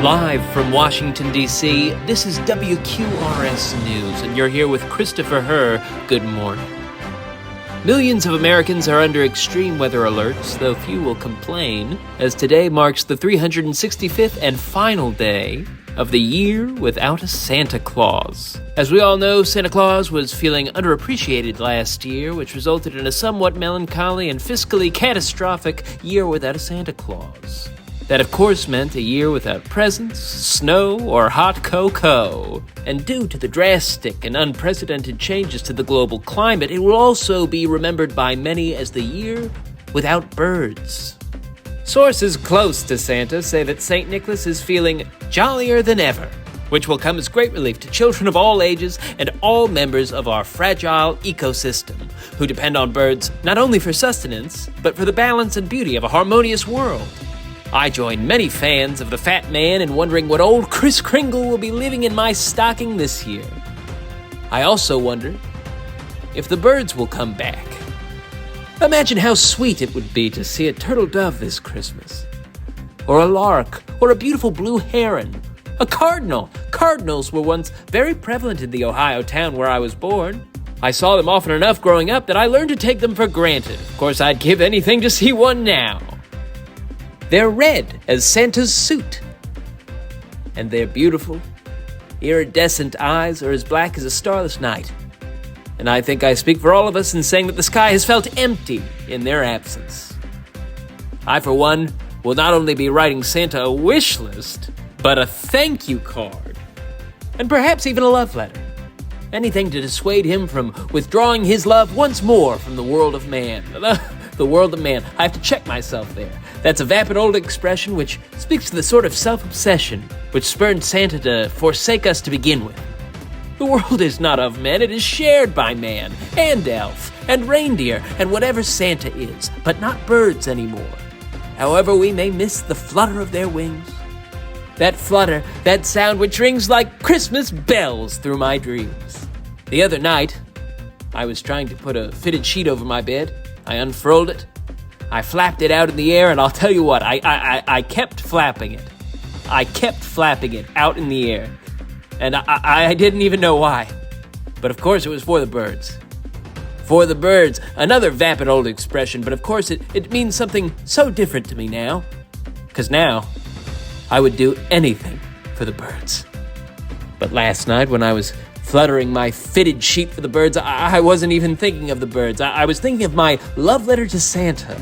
Live from Washington, D.C., this is WQRS News, and you're here with Christopher Herr. Good morning. Millions of Americans are under extreme weather alerts, though few will complain, as today marks the 365th and final day of the year without a Santa Claus. As we all know, Santa Claus was feeling underappreciated last year, which resulted in a somewhat melancholy and fiscally catastrophic year without a Santa Claus. That, of course, meant a year without presents, snow, or hot cocoa. And due to the drastic and unprecedented changes to the global climate, it will also be remembered by many as the year without birds. Sources close to Santa say that St. Nicholas is feeling jollier than ever, which will come as great relief to children of all ages and all members of our fragile ecosystem, who depend on birds not only for sustenance, but for the balance and beauty of a harmonious world. I join many fans of the Fat Man in wondering what old Kris Kringle will be living in my stocking this year. I also wonder if the birds will come back. Imagine how sweet it would be to see a turtle dove this Christmas, or a lark, or a beautiful blue heron, a cardinal. Cardinals were once very prevalent in the Ohio town where I was born. I saw them often enough growing up that I learned to take them for granted. Of course, I'd give anything to see one now. They're red as Santa's suit, and their beautiful, iridescent eyes are as black as a starless night. And I think I speak for all of us in saying that the sky has felt empty in their absence. I, for one, will not only be writing Santa a wish list, but a thank you card, and perhaps even a love letter. Anything to dissuade him from withdrawing his love once more from the world of man. The world of man. I have to check myself there. That's a vapid old expression which speaks to the sort of self-obsession which spurned Santa to forsake us to begin with. The world is not of men, it is shared by man, and elf, and reindeer, and whatever Santa is, but not birds anymore. However we may miss the flutter of their wings. That flutter, that sound which rings like Christmas bells through my dreams. The other night, I was trying to put a fitted sheet over my bed. I unfurled it. I flapped it out in the air, and I'll tell you what, I kept flapping it. I kept flapping it out in the air. And I didn't even know why. But of course it was for the birds. For the birds, another vapid old expression, but of course it means something so different to me now. 'Cause now, I would do anything for the birds. But last night when I was fluttering my fitted sheet for the birds, I wasn't even thinking of the birds. I was thinking of my love letter to Santa.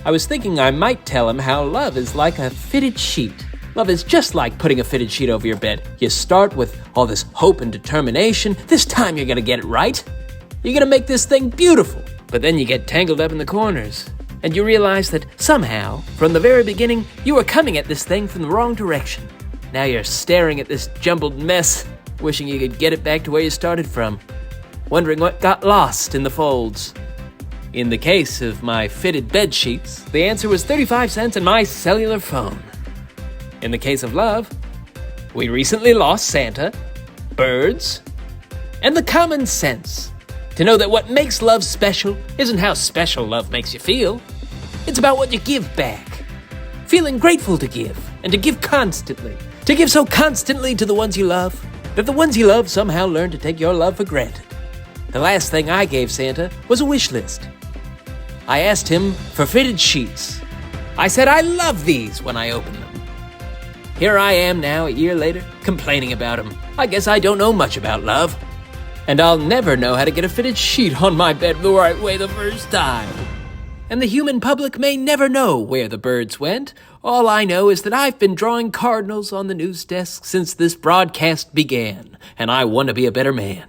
I was thinking I might tell him how love is like a fitted sheet. Love is just like putting a fitted sheet over your bed. You start with all this hope and determination. This time you're gonna get it right. You're gonna make this thing beautiful. But then you get tangled up in the corners, and you realize that somehow, from the very beginning, you were coming at this thing from the wrong direction. Now you're staring at this jumbled mess, wishing you could get it back to where you started from, wondering what got lost in the folds. In the case of my fitted bed sheets, the answer was 35 cents and my cellular phone. In the case of love, we recently lost Santa, birds, and the common sense to know that what makes love special isn't how special love makes you feel. It's about what you give back. Feeling grateful to give, and to give constantly. To give so constantly to the ones you love, that the ones you love somehow learn to take your love for granted. The last thing I gave Santa was a wish list. I asked him for fitted sheets. I said I love these when I opened them. Here I am now, a year later, complaining about him. I guess I don't know much about love. And I'll never know how to get a fitted sheet on my bed the right way the first time. And the human public may never know where the birds went. All I know is that I've been drawing cardinals on the news desk since this broadcast began, and I want to be a better man.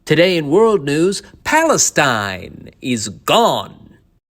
Today in world news, Palestine is gone.